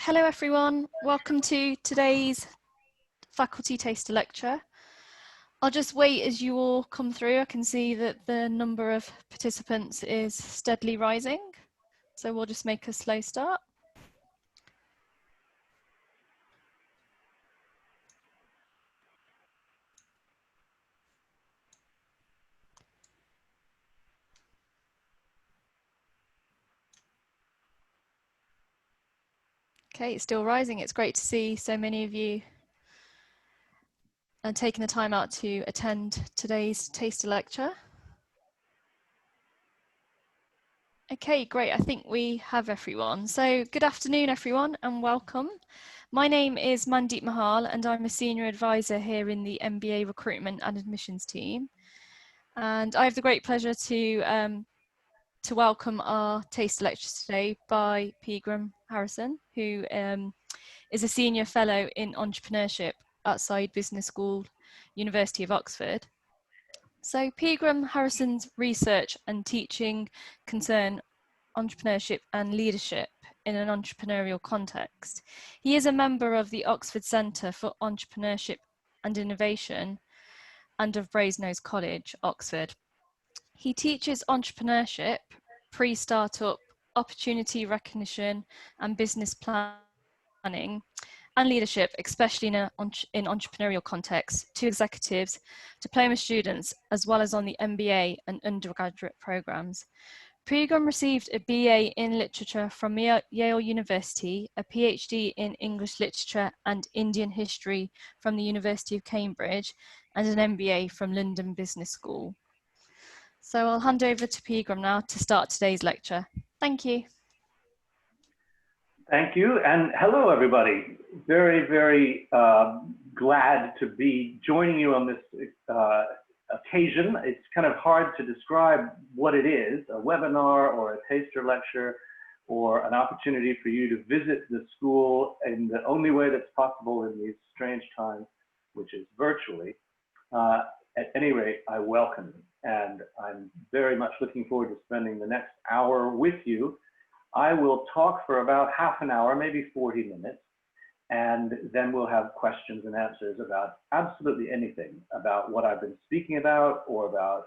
Hello everyone, welcome to today's faculty taster lecture. I'll just wait as you all come through. I can see that the number of participants is steadily rising, so we'll just make a slow start. Okay, it's still rising. It's great to see so many of you and taking the time out to attend today's taster lecture. Okay, great. I think we have everyone. So good afternoon, everyone, and welcome. My name is Mandeep Mahal, and I'm a senior advisor here in the MBA recruitment and admissions team. And I have the great pleasure to welcome our taster lecture today by Pegram Harrison, who is a senior fellow in entrepreneurship at Saïd Business School, University of Oxford. So Pegram Harrison's research and teaching concern entrepreneurship and leadership in an entrepreneurial context. He is a member of the Oxford Centre for Entrepreneurship and Innovation and of Brasenose College, Oxford. He teaches entrepreneurship, pre-startup, opportunity recognition and business planning and leadership, especially in entrepreneurial contexts, to executives, diploma students, as well as on the MBA and undergraduate programs. Pegram received a BA in Literature from Yale University, a PhD in English Literature and Indian History from the University of Cambridge, and an MBA from London Business School. So I'll hand over to Pegram now to start today's lecture. Thank you. Thank you, and hello everybody. Very, very glad to be joining you on this occasion. It's kind of hard to describe what it is, a webinar or a taster lecture or an opportunity for you to visit the school in the only way that's possible in these strange times, which is virtually. At any rate, I welcome you, and I'm very much looking forward to spending the next hour with you. I will talk for about half an hour, maybe 40 minutes, and then we'll have questions and answers about absolutely anything about what I've been speaking about, or about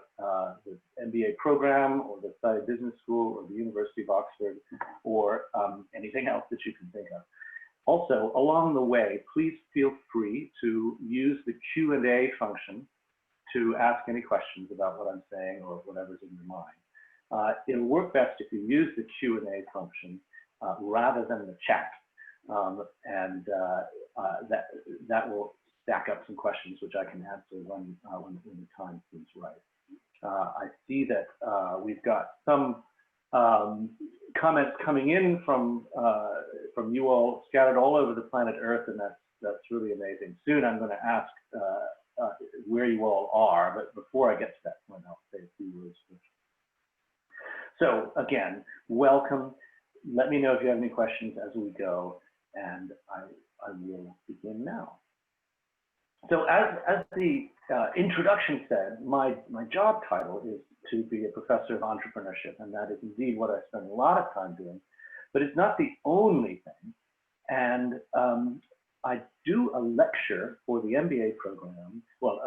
the MBA program, or the Saïd Business School, or the University of Oxford, or anything else that you can think of. Also, along the way, please feel free to use the Q&A function to ask any questions about what I'm saying or whatever's in your mind. It'll work best if you use the Q&A function rather than the chat. That will stack up some questions which I can answer when the time seems right. I see that we've got some comments coming in from you all scattered all over the planet Earth, and that's really amazing. Soon I'm going to ask where you all are, but before I get to that point, I'll say a few words first. So again, welcome. Let me know if you have any questions as we go, and I will begin now. So as the introduction said, my job title is to be a professor of entrepreneurship, and that is indeed what I spend a lot of time doing, but it's not the only thing. And I do a lecture for the MBA program, well,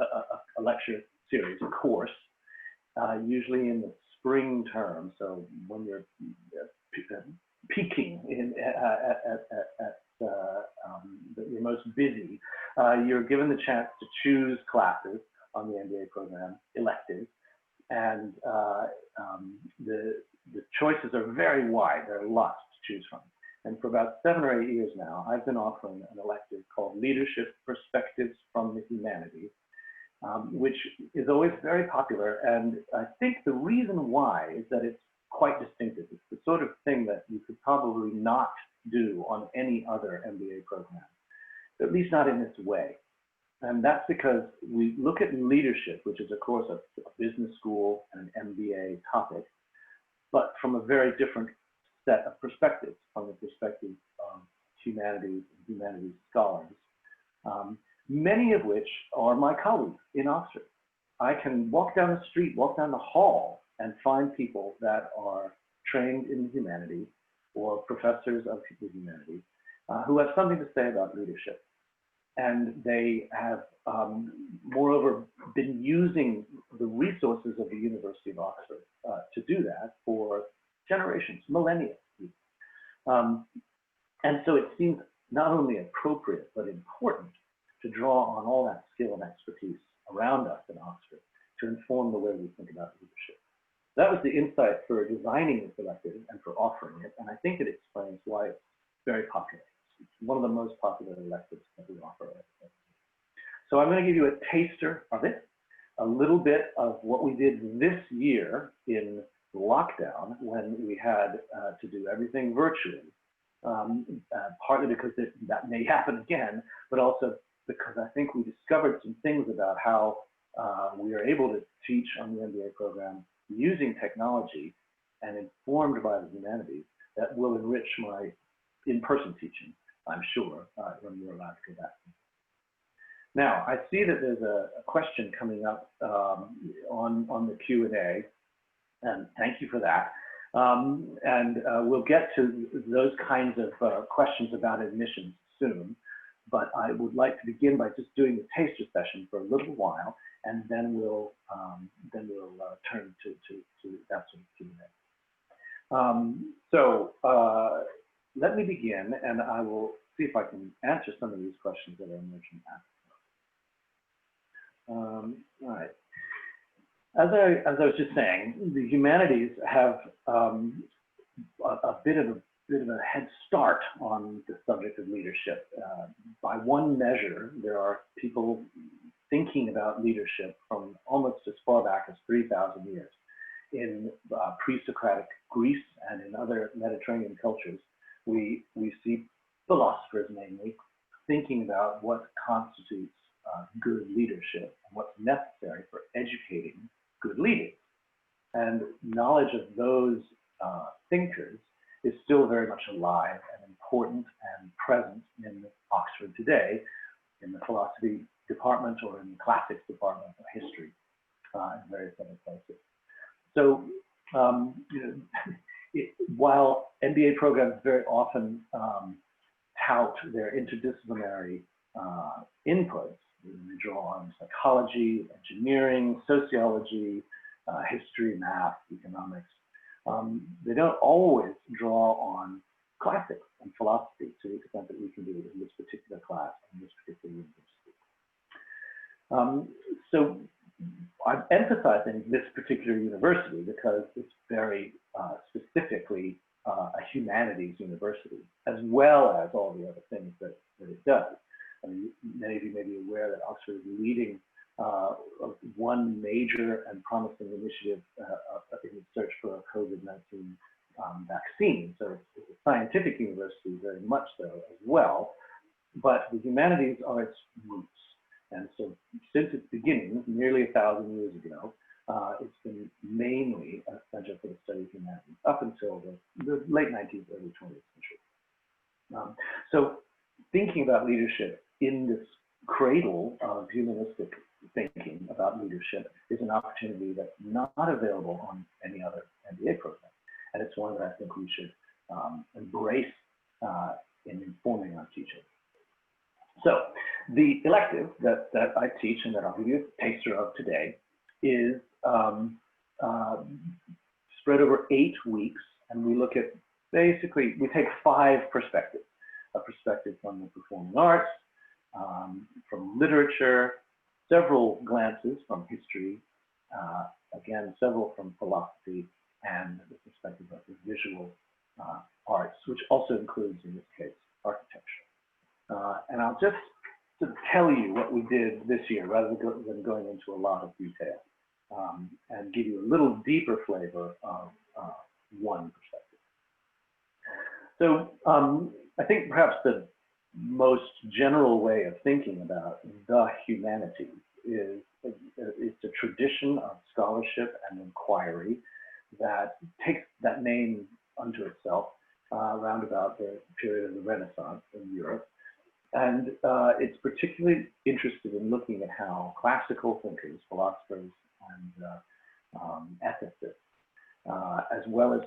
a lecture series, a course, usually in the spring term. So when you're peaking you're most busy, you're given the chance to choose classes on the MBA program, electives, and the choices are very wide. There are lots to choose from. And for about 7 or 8 years now, I've been offering an elective called Leadership Perspectives from the Humanities, which is always very popular. And I think the reason why is that it's quite distinctive. It's the sort of thing that you could probably not do on any other MBA program, at least not in this way. And that's because we look at leadership, which is of course a business school and an MBA topic, but from a very different set of perspectives, from the perspective of humanities and humanities scholars, many of which are my colleagues in Oxford. I can walk down the street, walk down the hall, and find people that are trained in the humanities or professors of the humanities who have something to say about leadership. And they have, moreover, been using the resources of the University of Oxford to do that for generations, millennia. And so it seems not only appropriate, but important to draw on all that skill and expertise around us in Oxford to inform the way we think about leadership. That was the insight for designing this elective and for offering it, and I think it explains why it's very popular. It's one of the most popular electives that we offer. So I'm going to give you a taster of it, a little bit of what we did this year in lockdown when we had to do everything virtually, partly because that may happen again, but also because I think we discovered some things about how we are able to teach on the MBA program using technology and informed by the humanities that will enrich my in-person teaching, I'm sure, when we're allowed to go back. Now, I see that there's a question coming up on the Q&A, and thank you for that. We'll get to those kinds of questions about admissions soon, but I would like to begin by just doing the taster session for a little while, and then we'll turn to that sort of Q&A. Let me begin, and I will see if I can answer some of these questions that are emerging after. All right. As I was just saying, the humanities have a bit of a head start on the subject of leadership. By one measure, there are people thinking about leadership from almost as far back as 3,000 years. In pre-Socratic Greece and in other Mediterranean cultures, we see philosophers, namely, thinking about what constitutes good leadership and what's necessary for educating good leaders. And knowledge of those thinkers is still very much alive and important and present in Oxford today, in the philosophy department or in the classics department or history and various other places. So, while MBA programs very often tout their interdisciplinary inputs, they draw on psychology, engineering, sociology, history, math, economics. They don't always draw on classics and philosophy to the extent that we can do it in this particular class, in this particular university. So I'm emphasizing this particular university because it's very specifically a humanities university, as well as all the other things that it does. I mean, many of you may be aware that Oxford is leading one major and promising initiative in the search for a COVID-19 vaccine. So it's a scientific university, very much so as well, but the humanities are its roots. And so since its beginning, nearly 1,000 years ago, it's been mainly a center for the study of humanities up until the late 19th, early 20th century. So thinking about leadership in this cradle of humanistic thinking about leadership is an opportunity that's not available on any other MBA program. And it's one that I think we should embrace in informing our teaching. So the elective that I teach and that I'll give you a taster of today is spread over 8 weeks, and we look at basically, we take 5 perspectives. A perspective from the performing arts, from literature, several glances from history, again, several from philosophy, and the perspective of the visual arts, which also includes, in this case, architecture. And I'll just sort of tell you what we did this year, rather than going into a lot of detail, and give you a little deeper flavor of one perspective. So I think perhaps the most general way of thinking about the humanities is it's a tradition of scholarship and inquiry that takes that name unto itself around about the period of the Renaissance in Europe. And it's particularly interested in looking at how classical thinkers, philosophers, and ethicists, as well as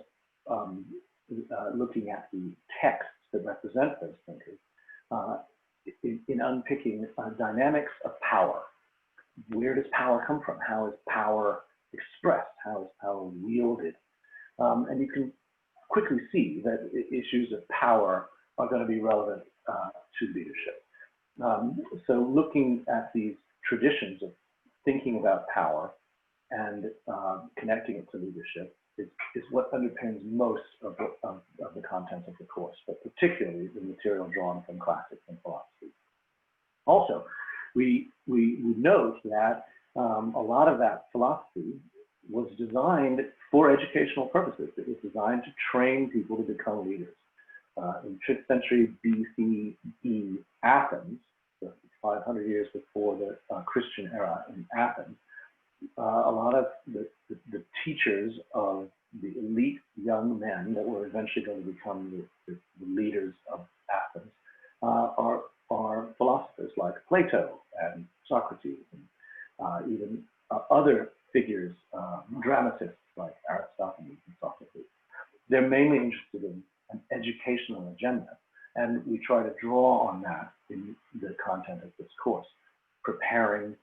looking at the texts that represent those thinkers in unpicking dynamics of power. Where does power come from? How is power expressed? How is power wielded? And you can quickly see that issues of power are going to be relevant to leadership. So looking at these traditions of thinking about power and connecting it to leadership is what underpins most of the content of the course, but particularly the material drawn from classics and philosophy. Also, we note that a lot of that philosophy was designed for educational purposes. It was designed to train people to become leaders. In 5th century BCE Athens, so 500 years before the Christian era in Athens, a lot of the teachers of the elite young men that were eventually going to become the leaders of Athens are philosophers like Plato and Socrates, and even other figures, dramatists like Aristophanes and Socrates. They're mainly interested in an educational agenda, and we try to draw on that in the content of this course, preparing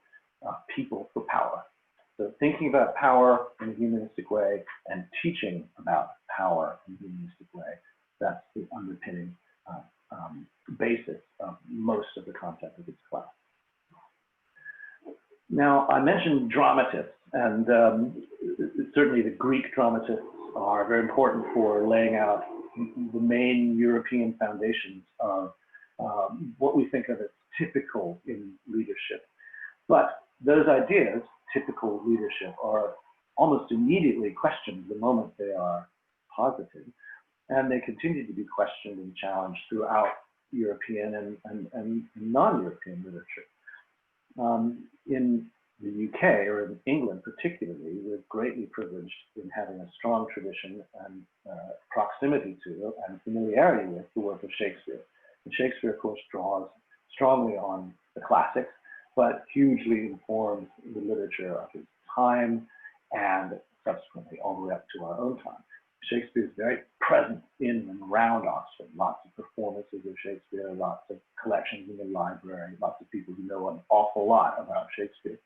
people for power. So thinking about power in a humanistic way and teaching about power in a humanistic way, that's the underpinning basis of most of the content of this class. Now, I mentioned dramatists, and certainly the Greek dramatists are very important for laying out the main European foundations of what we think of as typical in leadership. But those ideas, typical leadership, are almost immediately questioned the moment they are posited, and they continue to be questioned and challenged throughout European and non-European literature. In the UK, or in England particularly, we're greatly privileged in having a strong tradition and proximity to and familiarity with the work of Shakespeare. And Shakespeare, of course, draws strongly on the classics, but hugely informs the literature of his time and subsequently all the way up to our own time. Shakespeare is very present in and around Oxford. Lots of performances of Shakespeare, lots of collections in the library, lots of people who know an awful lot about Shakespeare.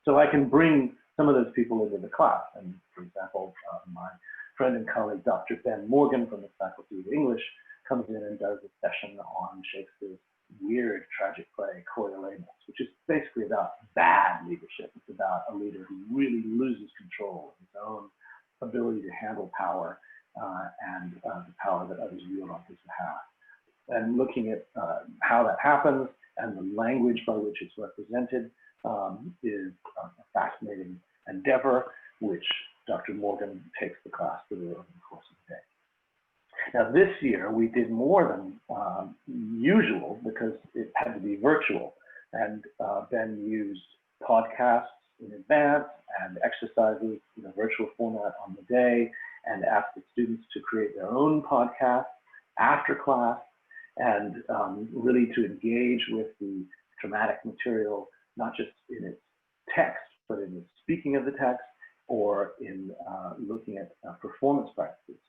So I can bring some of those people into the class. And for example, my friend and colleague, Dr. Ben Morgan from the Faculty of English, comes in and does a session on Shakespeare's weird tragic play, Coriolanus, which is basically about bad leadership. It's about a leader who really loses control of his own ability to handle power and the power that others wield on his behalf. And looking at how that happens and the language by which it's represented is a fascinating endeavor, which Dr. Morgan takes the class through over the course of the day. Now, this year we did more than usual because it had to be virtual, and Ben used podcasts in advance and exercises in a virtual format on the day, and asked the students to create their own podcast after class, and really to engage with the dramatic material, not just in its text, but in the speaking of the text, or in looking at performance practices,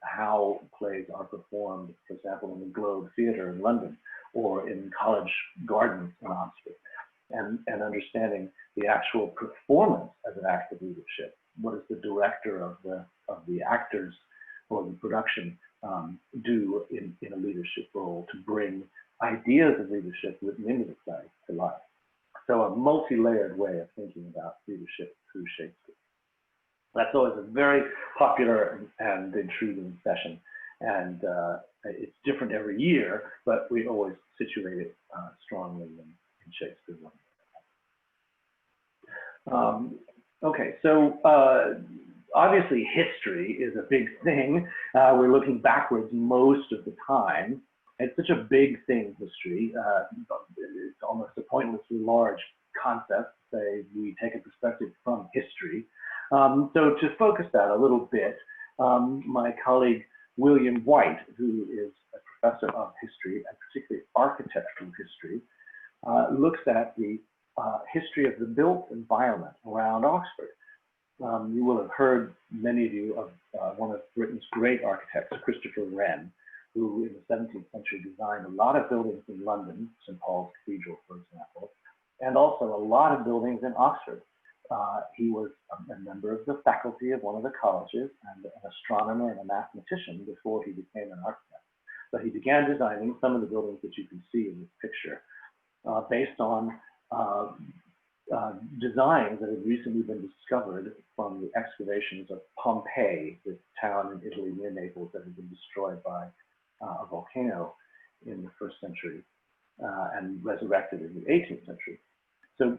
how plays are performed, for example, in the Globe Theatre in London, or in College Gardens in Oxford, and understanding the actual performance as an act of leadership. What does the director of the actors or the production do in a leadership role to bring ideas of leadership written into the play to life? So a multi-layered way of thinking about leadership through Shakespeare. That's always a very popular and intriguing session, and it's different every year, but we always situate it strongly in Shakespeare. Okay, so obviously history is a big thing. We're looking backwards most of the time. It's such a big thing, history. It's almost a pointlessly large concept to say we take a perspective from history. So to focus that a little bit, my colleague William White, who is a professor of history and particularly architectural history, looks at the history of the built environment around Oxford. You will have heard, many of you, of one of Britain's great architects, Christopher Wren, who in the 17th century designed a lot of buildings in London, St. Paul's Cathedral, for example, and also a lot of buildings in Oxford. He was a member of the faculty of one of the colleges and an astronomer and a mathematician before he became an architect. So he began designing some of the buildings that you can see in this picture based on designs that had recently been discovered from the excavations of Pompeii, this town in Italy near Naples that had been destroyed by a volcano in the 1st century and resurrected in the 18th century. So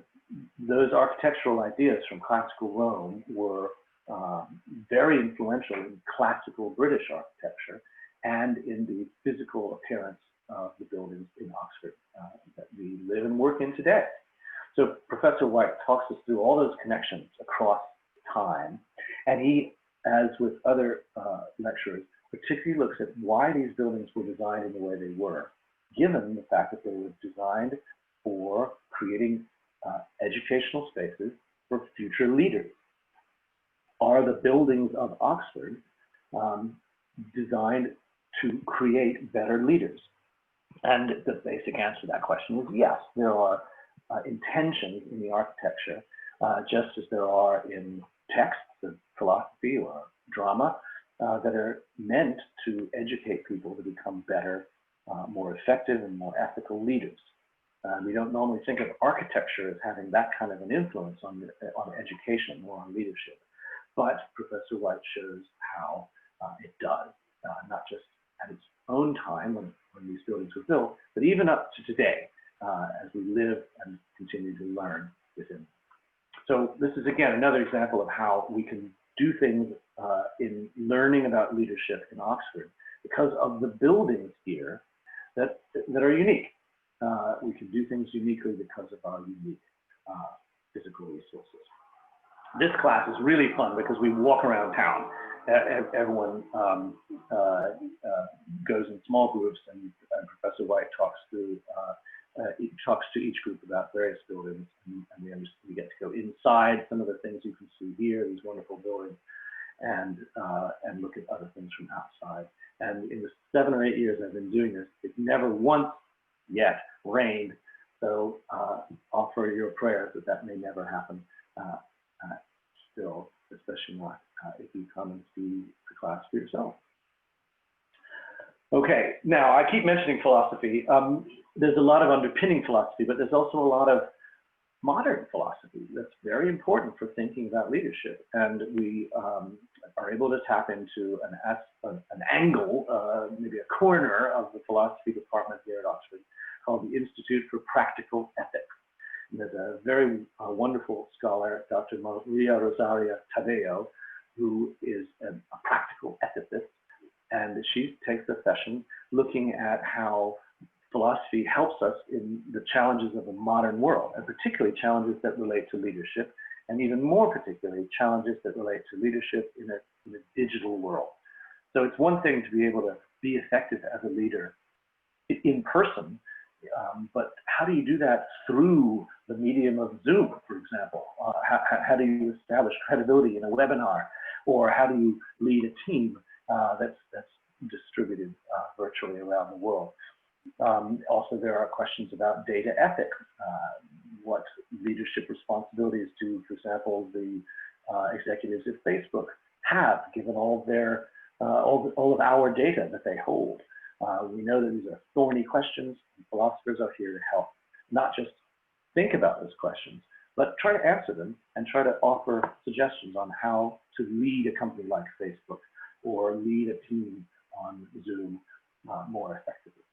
those architectural ideas from classical Rome were very influential in classical British architecture and in the physical appearance of the buildings in Oxford that we live and work in today. So Professor White talks us through all those connections across time, and he, as with other lecturers, particularly looks at why these buildings were designed in the way they were, given the fact that they were designed for creating educational spaces for future leaders. Are the buildings of Oxford designed to create better leaders? And the basic answer to that question is yes. There are intentions in the architecture, just as there are in texts of philosophy or drama, that are meant to educate people to become better, more effective, and more ethical leaders. We don't normally think of architecture as having that kind of an influence on education or on leadership, but Professor White shows how it does, not just at its own time when these buildings were built, but even up to today as we live and continue to learn within. So this is, again, another example of how we can do things in learning about leadership in Oxford because of the buildings here that are unique. We can do things uniquely because of our unique physical resources. This class is really fun because we walk around town. Everyone goes in small groups, and Professor White talks through talks to each group about various buildings, and we get to go inside some of the things you can see here, these wonderful buildings, and look at other things from outside. And in the 7 or 8 years I've been doing this, it's never once yet rained. So offer your prayers that may never happen still, especially not if you come and see the class for yourself. Okay, now I keep mentioning philosophy. There's a lot of underpinning philosophy, but there's also a lot of modern philosophy that's very important for thinking about leadership. And we are able to tap into an angle, maybe a corner of the philosophy department here at Oxford called the Institute for Practical Ethics. And there's a very wonderful scholar, Dr. Maria Rosaria Tadeo, who is a practical ethicist. And she takes a session looking at how philosophy helps us in the challenges of the modern world, and particularly challenges that relate to leadership, and even more particularly challenges that relate to leadership in a digital world. So it's one thing to be able to be effective as a leader in person, but how do you do that through the medium of Zoom, for example? How do you establish credibility in a webinar? Or how do you lead a team that's distributed virtually around the world? Also, there are questions about data ethics. What leadership responsibilities do, for example, the executives at Facebook have, given all of their all of our data that they hold? We know that these are thorny questions, and philosophers are here to help, not just think about those questions, but try to answer them and try to offer suggestions on how to lead a company like Facebook or lead a team on Zoom more effectively.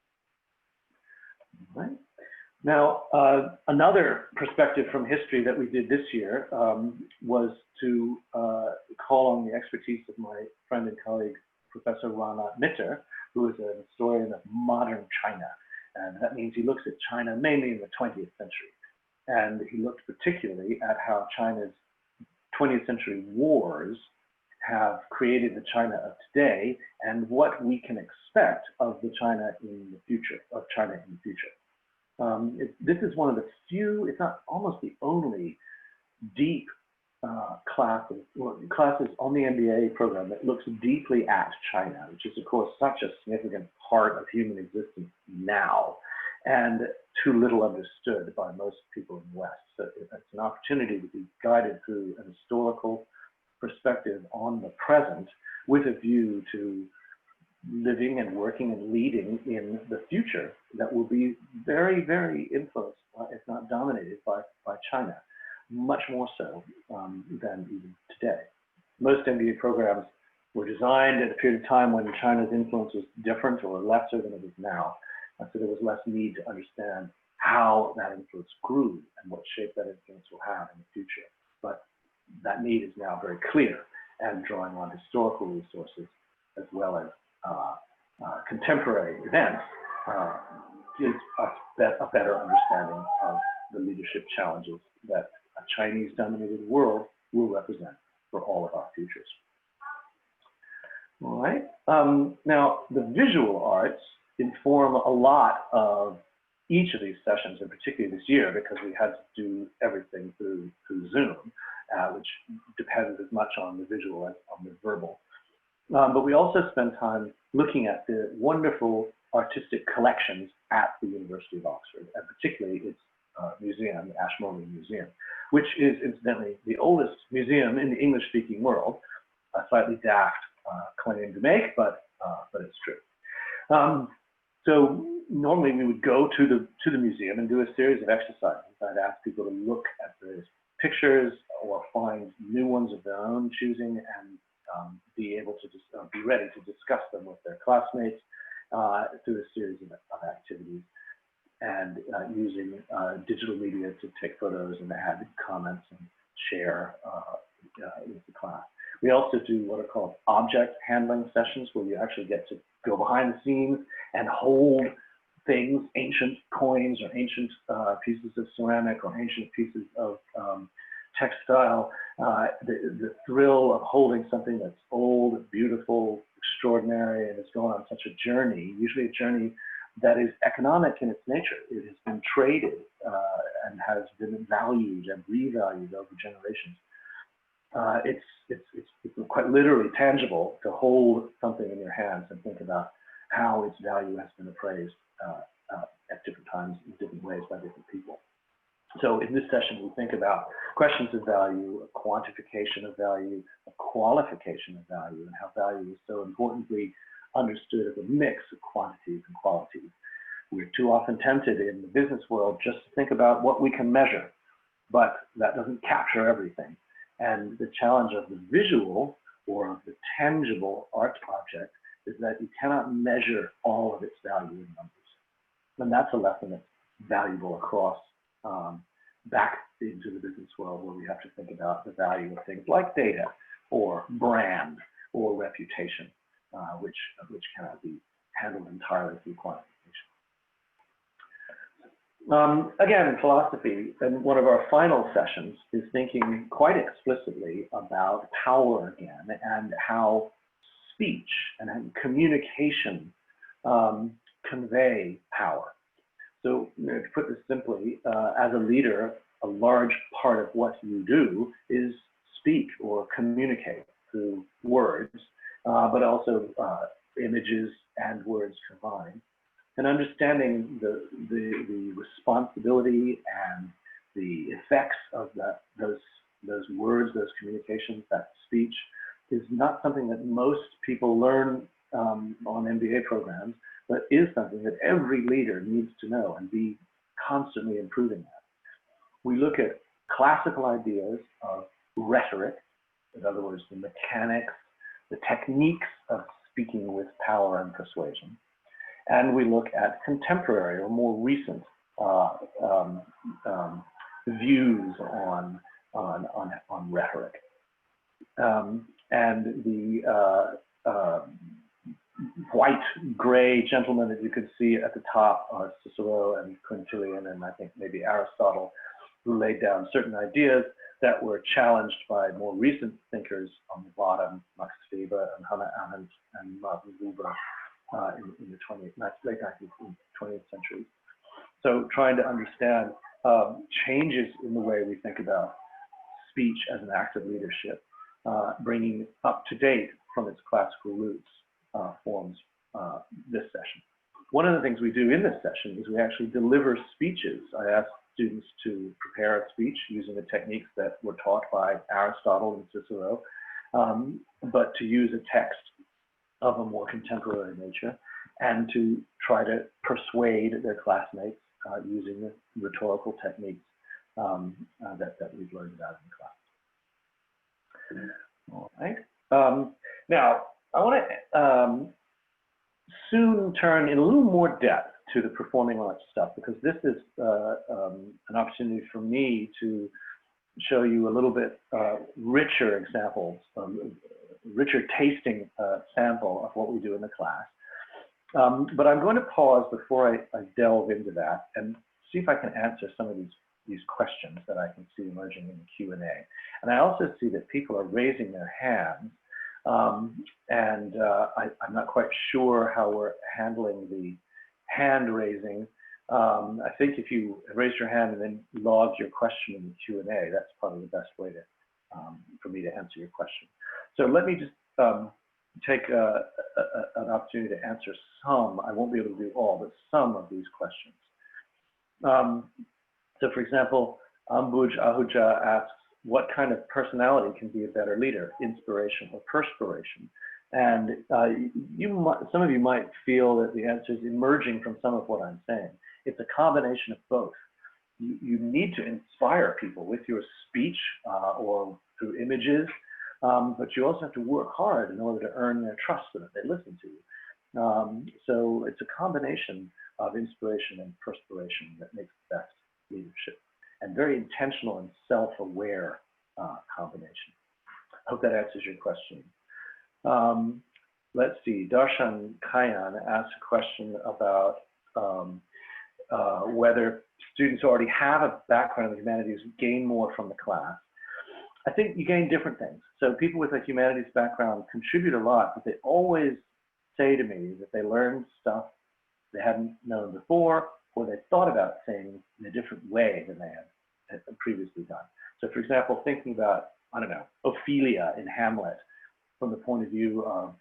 All right. Now, another perspective from history that we did this year was to call on the expertise of my friend and colleague, Professor Rana Mitter, who is an historian of modern China. And that means he looks at China mainly in the 20th century. And he looked particularly at how China's 20th century wars have created the China of today and what we can expect of the China in the future, this is one of the few, if not almost the only, deep classes on the MBA program that looks deeply at China, which is, of course, such a significant part of human existence now, and too little understood by most people in the West. So it's an opportunity to be guided through an historical perspective on the present with a view to living and working and leading in the future that will be very, very influenced, if not dominated, by China, much more so than even today. Most MBA programs were designed at a period of time when China's influence was different or lesser than it is now. So there was less need to understand how that influence grew and what shape that influence will have in the future. But that need is now very clear, and drawing on historical resources as well as contemporary events gives us a better understanding of the leadership challenges that a Chinese-dominated world will represent for all of our futures. All right. Now, the visual arts inform a lot of each of these sessions, and particularly this year, because we had to do everything through Zoom, which depends as much on the visual as on the verbal. But we also spend time looking at the wonderful artistic collections at the University of Oxford, and particularly its museum, the Ashmolean Museum, which is incidentally the oldest museum in the English-speaking world. A slightly daft claim to make, but it's true. So normally we would go to the museum and do a series of exercises. I'd ask people to look at various pictures or find new ones of their own choosing, and be able to just be ready to discuss them with their classmates through a series of activities, and using digital media to take photos and add comments and share with the class. We also do what are called object handling sessions, where you actually get to go behind the scenes and hold things, ancient coins or ancient pieces of ceramic or ancient pieces of textile. The thrill of holding something that's old, beautiful, extraordinary, and has gone on such a journey, usually a journey that is economic in its nature. It has been traded and has been valued and revalued over generations. It's quite literally tangible to hold something in your hands and think about how its value has been appraised at different times in different ways by different people. So in this session, we think about questions of value, a quantification of value, a qualification of value, and how value is so importantly understood as a mix of quantities and qualities. We're too often tempted in the business world just to think about what we can measure, but that doesn't capture everything. And the challenge of the visual or of the tangible art object is that you cannot measure all of its value in numbers. And that's a lesson that's valuable across back into the business world, where we have to think about the value of things like data or brand or reputation, which cannot be handled entirely through quantification. Again, in philosophy, and one of our final sessions is thinking quite explicitly about power again, and how speech and communication convey power. So, to put this simply, as a leader, a large part of what you do is speak or communicate through words, but also images and words combined. And understanding the responsibility and the effects of those words, those communications, that speech, is not something that most people learn on MBA programs, but is something that every leader needs to know and be constantly improving at. We look at classical ideas of rhetoric, in other words, the mechanics, the techniques of speaking with power and persuasion. And we look at contemporary or more recent views on rhetoric. And the white-gray gentlemen that you could see at the top are Cicero and Quintilian, and I think maybe Aristotle, who laid down certain ideas that were challenged by more recent thinkers on the bottom, Max Weber and Hannah Arendt and Martin Buber in the late 19th, 20th century. So trying to understand changes in the way we think about speech as an act of leadership, bringing up to date from its classical roots, forms this session. One of the things we do in this session is we actually deliver speeches. I ask students to prepare a speech using the techniques that were taught by Aristotle and Cicero, but to use a text of a more contemporary nature and to try to persuade their classmates using the rhetorical techniques that we've learned about in class. All right. Now, I want to soon turn in a little more depth to the performing arts stuff, because this is an opportunity for me to show you a little bit richer examples, richer tasting sample of what we do in the class. But I'm going to pause before I delve into that and see if I can answer some of these questions that I can see emerging in the Q&A. And I also see that people are raising their hands. I'm not quite sure how we're handling the hand raising. I think if you raise your hand and then log your question in the Q&A, that's probably the best way to, for me to answer your question. So let me just take an opportunity to answer some. I won't be able to do all, but some of these questions. So for example, Ambuj Ahuja asks, what kind of personality can be a better leader, inspiration or perspiration? And some of you might feel that the answer is emerging from some of what I'm saying. It's a combination of both. You need to inspire people with your speech or through images, but you also have to work hard in order to earn their trust so that they listen to you. So it's a combination of inspiration and perspiration that makes the best leadership, and very intentional and self-aware combination. I hope that answers your question. Let's see, Darshan Kayan asked a question about whether students who already have a background in the humanities gain more from the class. I think you gain different things. So people with a humanities background contribute a lot, but they always say to me that they learned stuff they hadn't known before, or they thought about things in a different way than they had previously done. So for example, thinking about, I don't know, Ophelia in Hamlet from the point of view of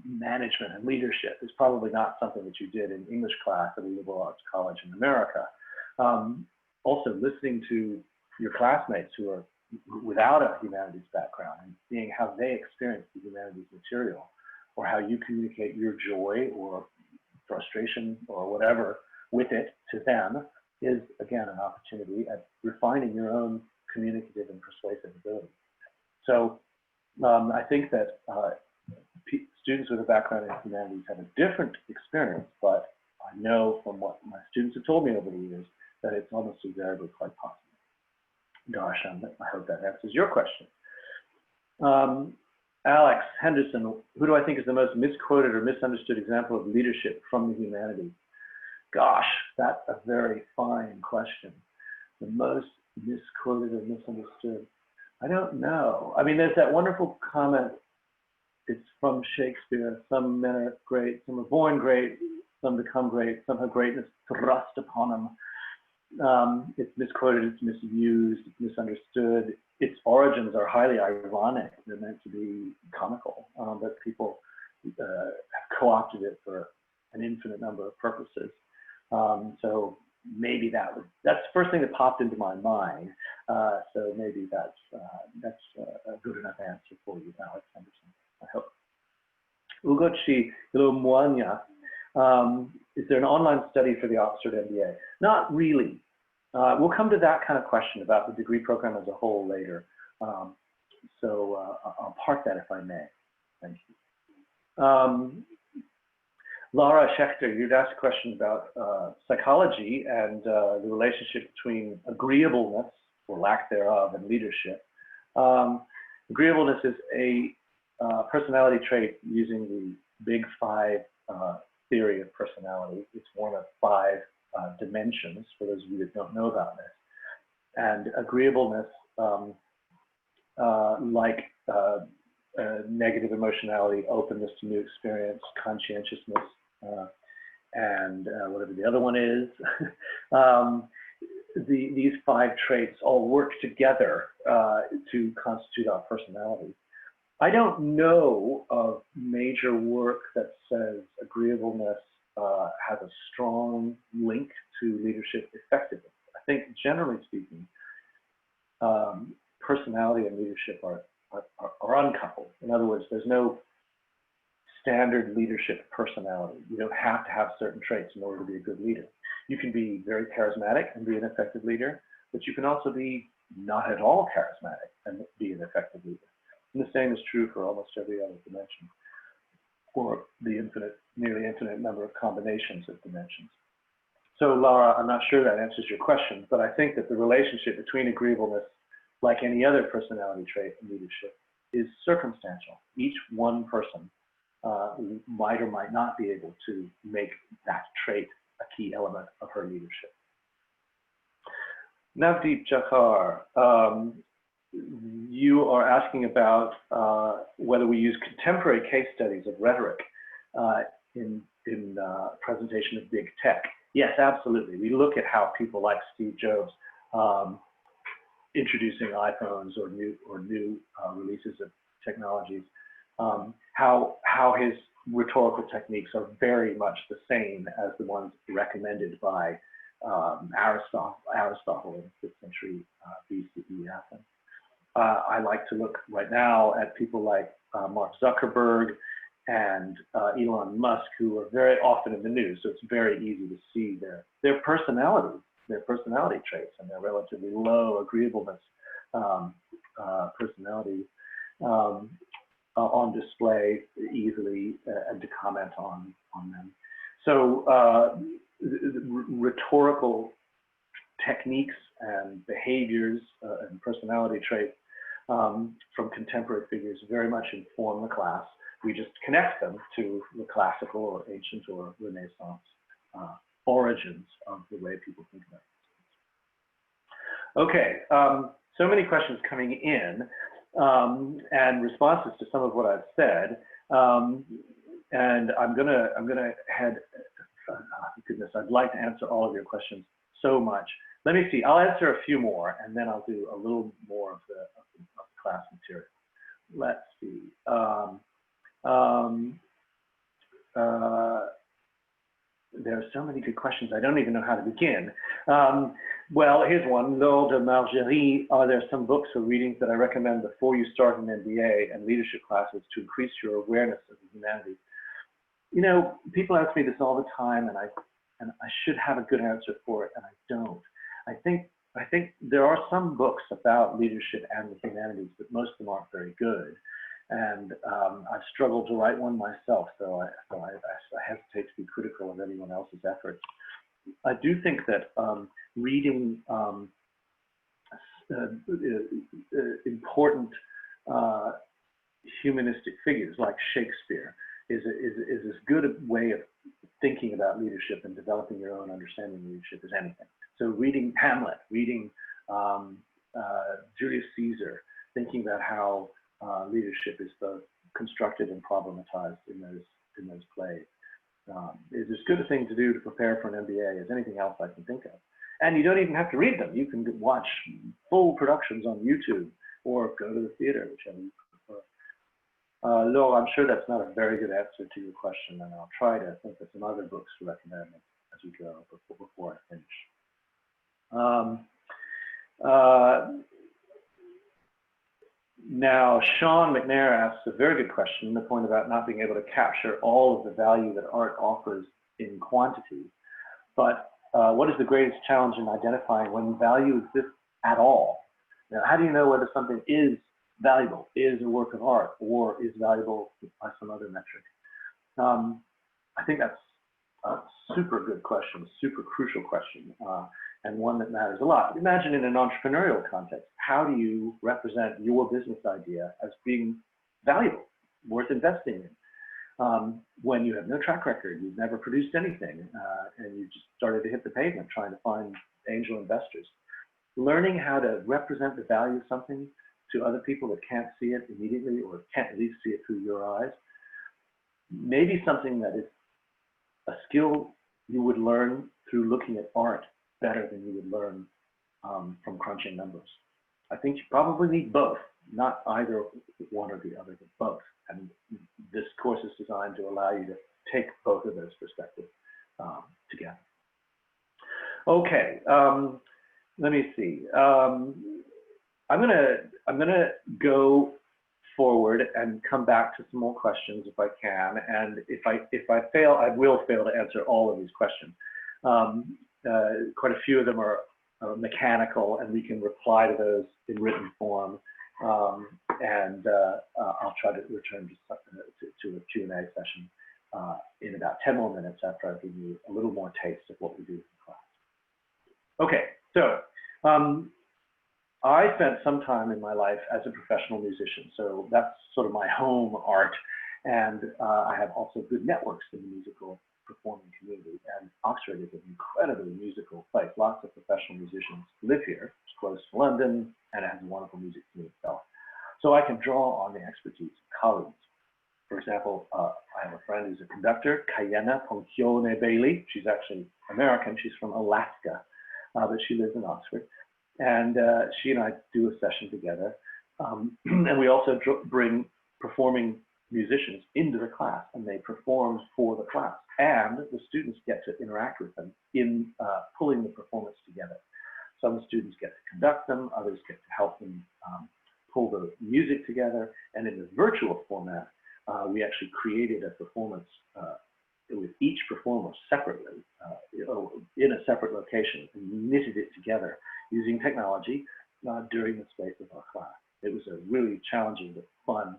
management and leadership is probably not something that you did in English class at a liberal arts college in America. Also listening to your classmates who are without a humanities background and seeing how they experience the humanities material, or how you communicate your joy or frustration or whatever with it to them, is again an opportunity at refining your own communicative and persuasive ability. So I think that students with a background in humanities have a different experience, but I know from what my students have told me over the years that it's almost invariably quite possible. Darshan, I hope that answers your question. Alex Henderson, who do I think is the most misquoted or misunderstood example of leadership from the humanities? Gosh, that's a very fine question. The most misquoted or misunderstood. I don't know. I mean, there's that wonderful comment. It's from Shakespeare. Some men are great, some are born great, some become great, some have greatness thrust upon them. It's misquoted, it's misused, it's misunderstood. Its origins are highly ironic. They're meant to be comical, but people have co-opted it for an infinite number of purposes. So maybe that's the first thing that popped into my mind. So maybe that's a good enough answer for you, Alex Henderson, I hope. Ugochi Ilomwanya, is there an online study for the Oxford MBA? Not really. We'll come to that kind of question about the degree program as a whole later. So I'll park that if I may. Thank you. Laura Schechter, you'd asked a question about psychology and the relationship between agreeableness, or lack thereof, and leadership. Agreeableness is a personality trait using the Big Five theory of personality. It's one of 5 dimensions, for those of you that don't know about this. And agreeableness, like negative emotionality, openness to new experience, conscientiousness, and whatever the other one is, these 5 traits all work together to constitute our personality. I don't know of major work that says agreeableness has a strong link to leadership effectiveness. I think, generally speaking, personality and leadership are uncoupled. In other words, there's no standard leadership personality. You don't have to have certain traits in order to be a good leader. You can be very charismatic and be an effective leader, but you can also be not at all charismatic and be an effective leader. And the same is true for almost every other dimension, or the nearly infinite number of combinations of dimensions. So Laura, I'm not sure that answers your question, but I think that the relationship between agreeableness, like any other personality trait in leadership, is circumstantial. Each one person might or might not be able to make that trait a key element of her leadership. Navdeep Jahar, you are asking about whether we use contemporary case studies of rhetoric in presentation of big tech. Yes, absolutely. We look at how people like Steve Jobs introducing iPhones or new releases of technologies, how his rhetorical techniques are very much the same as the ones recommended by Aristotle in 5th century BCE Athens. I like to look right now at people like Mark Zuckerberg and Elon Musk, who are very often in the news. So it's very easy to see their personality traits and their relatively low agreeableness personality on display easily and to comment on them. So rhetorical techniques and behaviors and personality traits from contemporary figures very much inform the class. We just connect them to the classical or ancient or Renaissance origins of the way people think about it. Okay, so many questions coming in and responses to some of what I've said. And I'm gonna head, goodness, I'd like to answer all of your questions so much. Let me see, I'll answer a few more and then I'll do a little more of the class material. Let's see. There are so many good questions, I don't even know how to begin. Well, here's one. Laure de Margerie, are there some books or readings that I recommend before you start an MBA and leadership classes to increase your awareness of the humanities? You know, people ask me this all the time, and I should have a good answer for it, and I don't. I think there are some books about leadership and the humanities, but most of them aren't very good. And I've struggled to write one myself, so I hesitate to be critical of anyone else's efforts. I do think that reading important humanistic figures like Shakespeare is as good a way of thinking about leadership and developing your own understanding of leadership as anything. So reading Hamlet, reading Julius Caesar, thinking about how leadership is both constructed and problematized in those plays is as good a thing to do to prepare for an MBA as anything else I can think of. And you don't even have to read them. You can watch full productions on YouTube or go to the theater, whichever you prefer. Laura, I'm sure that's not a very good answer to your question, and I'll try to think of some other books to recommend as we go before I finish. Now, Sean McNair asks a very good question, the point about not being able to capture all of the value that art offers in quantity. But what is the greatest challenge in identifying when value exists at all? Now, how do you know whether something is valuable, is a work of art, or is valuable by some other metric? I think that's a super good question, super crucial question, and one that matters a lot. Imagine in an entrepreneurial context, how do you represent your business idea as being valuable, worth investing in? When you have no track record, you've never produced anything, and you just started to hit the pavement trying to find angel investors. Learning how to represent the value of something to other people that can't see it immediately or can't at least see it through your eyes, maybe something that is a skill you would learn through looking at art better than you would learn from crunching numbers. I think you probably need both, not either one or the other, but both. And this course is designed to allow you to take both of those perspectives together. Okay, let me see. I'm gonna go forward and come back to some more questions if I can. And if I fail, I will fail to answer all of these questions. Quite a few of them are mechanical, and we can reply to those in written form. I'll try to return to a Q&A session in about 10 more minutes after I give you a little more taste of what we do in class. Okay, so I spent some time in my life as a professional musician, so that's sort of my home art, and I have also good networks in the musical performing community, and Oxford is an incredibly musical place. Lots of professional musicians live here. It's close to London, and it has a wonderful music scene itself. So I can draw on the expertise of colleagues. For example, I have a friend who's a conductor, Kayena Poncione Bailey. She's actually American. She's from Alaska, but she lives in Oxford. And she and I do a session together. And we also bring performing musicians into the class, and they perform for the class. And the students get to interact with them in pulling the performance together. Some students get to conduct them, others get to help them pull the music together. And in the virtual format, we actually created a performance with each performer separately in a separate location, and knitted it together using technology during the space of our class. It was a really challenging but fun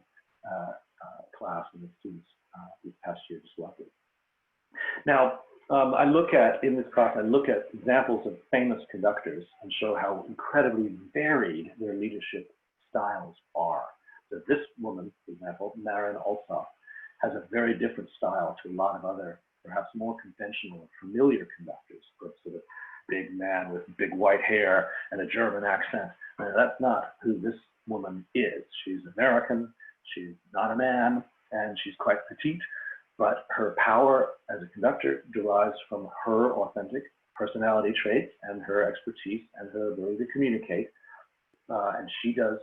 class, and the students this past year just loved it. Now, in this class, I look at examples of famous conductors and show how incredibly varied their leadership styles are. So this woman, for example, Maren Alsop, has a very different style to a lot of other, perhaps more conventional, familiar conductors. Sort of big man with big white hair and a German accent. That's not who this woman is. She's American, she's not a man, and she's quite petite, but her power as a conductor derives from her authentic personality traits and her expertise and her ability to communicate. And she can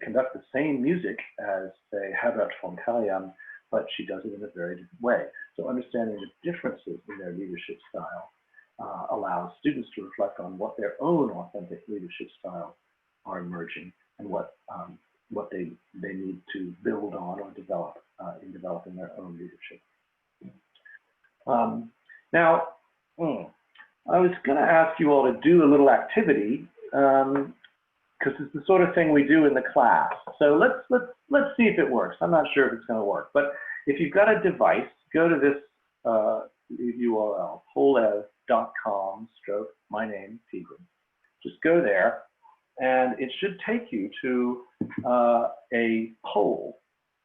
conduct the same music as, say, Herbert von Karajan, but she does it in a very different way. So understanding the differences in their leadership style allows students to reflect on what their own authentic leadership styles are emerging, and what they need to build on or develop in developing their own leadership. Now, I was going to ask you all to do a little activity, because it's the sort of thing we do in the class. So let's see if it works. I'm not sure if it's going to work, but if you've got a device, go to this URL, polev.com/my name, Pegram. Just go there, and it should take you to a poll.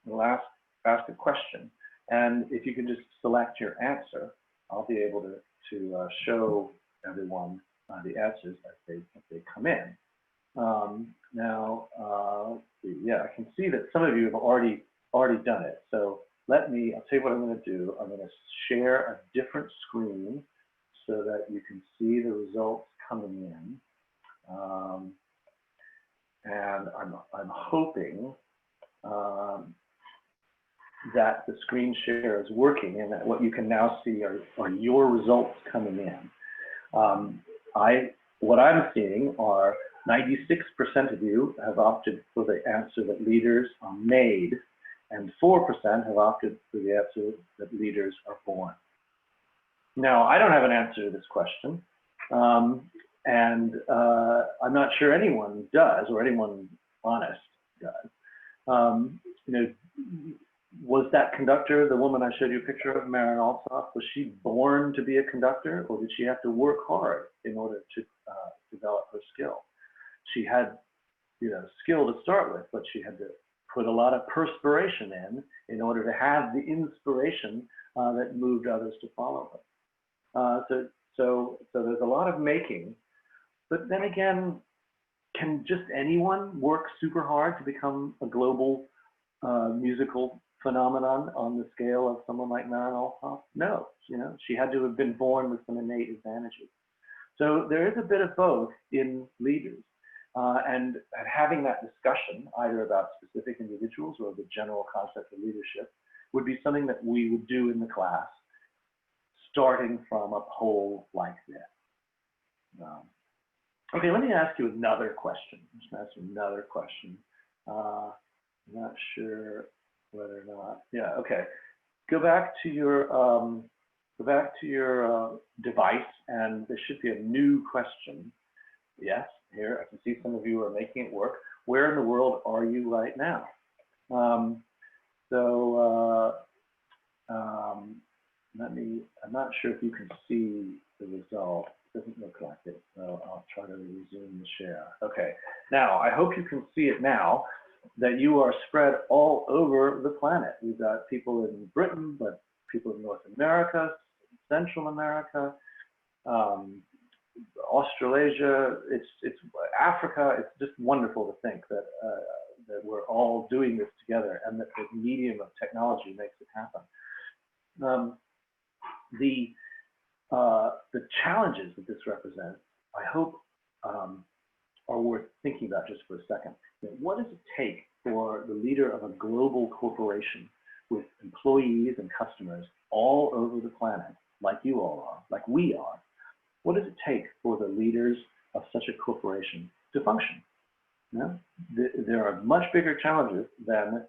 It'll ask a question, and if you can just select your answer, I'll be able to show everyone the answers as they come in. Yeah, I can see that some of you have already done it. So I'll tell you what I'm going to do. I'm going to share a different screen so that you can see the results coming in. And I'm hoping that the screen share is working, and that what you can now see are your results coming in. What I'm seeing are 96% of you have opted for the answer that leaders are made, and 4% have opted for the answer that leaders are born. Now, I don't have an answer to this question, and I'm not sure anyone does, or anyone honest does. Was that conductor, the woman I showed you a picture of, Maren Alsop, was she born to be a conductor, or did she have to work hard in order to develop her skill? She had, skill to start with, but she had to put a lot of perspiration in order to have the inspiration that moved others to follow her. So there's a lot of making, but then again, can just anyone work super hard to become a global musical phenomenon on the scale of someone like Maren Alsop? No, she had to have been born with some innate advantages. So there is a bit of both in leaders. And having that discussion, either about specific individuals or the general concept of leadership, would be something that we would do in the class, starting from a poll like this. Okay, let me ask you another question. I'm just going to ask you another question. I'm not sure whether or not. Yeah, okay. Go back to your device, and there should be a new question. Yes, here I can see some of you are making it work. Where in the world are you right now? I'm not sure if you can see the result. It doesn't look like it, so I'll try to resume the share. Okay, now I hope you can see it now, that you are spread all over the planet. We've got people in Britain, but people in North America, Central America, Australasia, it's Africa. It's just wonderful to think that that we're all doing this together, and that the medium of technology makes it happen. The challenges that this represents, I hope, are worth thinking about just for a second. What does it take for the leader of a global corporation with employees and customers all over the planet, like you all are, like we are? What does it take for the leaders of such a corporation to function? No? There are much bigger challenges than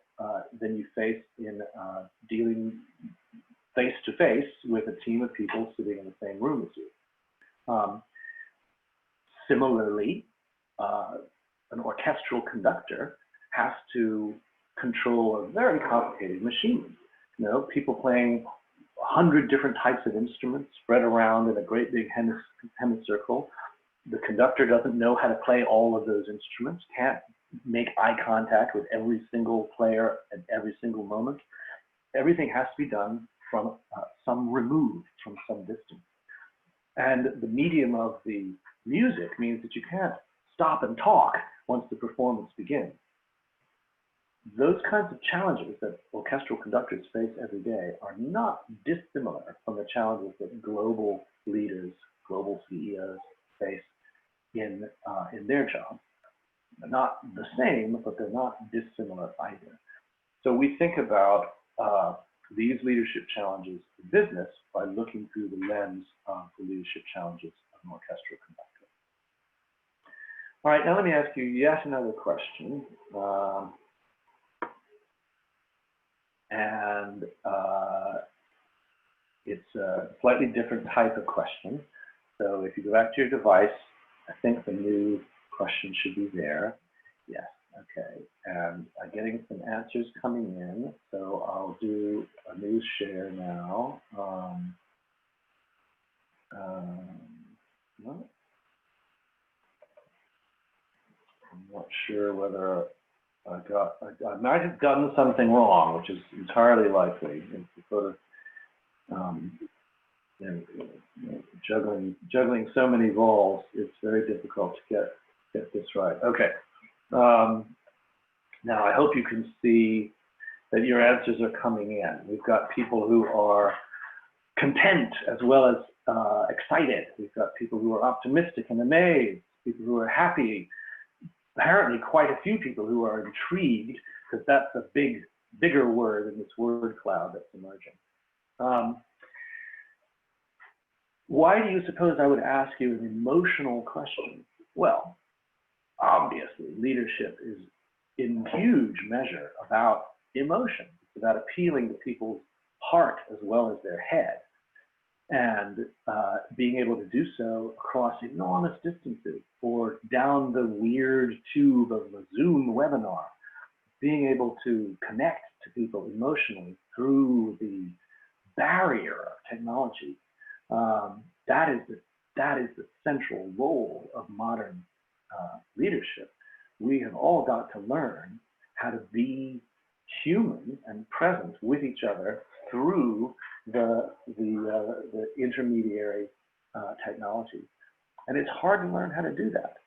you face in dealing face-to-face with a team of people sitting in the same room as you. Similarly, an orchestral conductor has to control a very complicated machine. You know, people playing 100 different types of instruments spread around in a great big semicircle. The conductor doesn't know how to play all of those instruments, can't make eye contact with every single player at every single moment. Everything has to be done from some removed, from some distance. And the medium of the music means that you can't stop and talk once the performance begins. Those kinds of challenges that orchestral conductors face every day are not dissimilar from the challenges that global leaders, global CEOs face in their jobs. They're not the same, but they're not dissimilar either. So we think about these leadership challenges in business by looking through the lens of the leadership challenges of an orchestral conductor. All right, now let me ask you yet another question. It's a slightly different type of question. So if you go back to your device, I think the new question should be there. Yes, okay. And I'm getting some answers coming in. So I'll do a new share now. No. I'm not sure whether I might have done something wrong, which is entirely likely. It's sort of juggling so many balls, it's very difficult to get this right. Okay. Now I hope you can see that your answers are coming in. We've got people who are content as well as excited. We've got people who are optimistic and amazed, people who are happy. Apparently quite a few people who are intrigued, because that's a bigger word in this word cloud that's emerging. Why do you suppose I would ask you an emotional question? Well, obviously, leadership is in huge measure about emotion. It's about appealing to people's heart as well as their head, and being able to do so across enormous distances or down the weird tube of a Zoom webinar, being able to connect to people emotionally through the barrier of technology. That is the central role of modern leadership. We have all got to learn how to be human and present with each other through the intermediary technology. And it's hard to learn how to do that.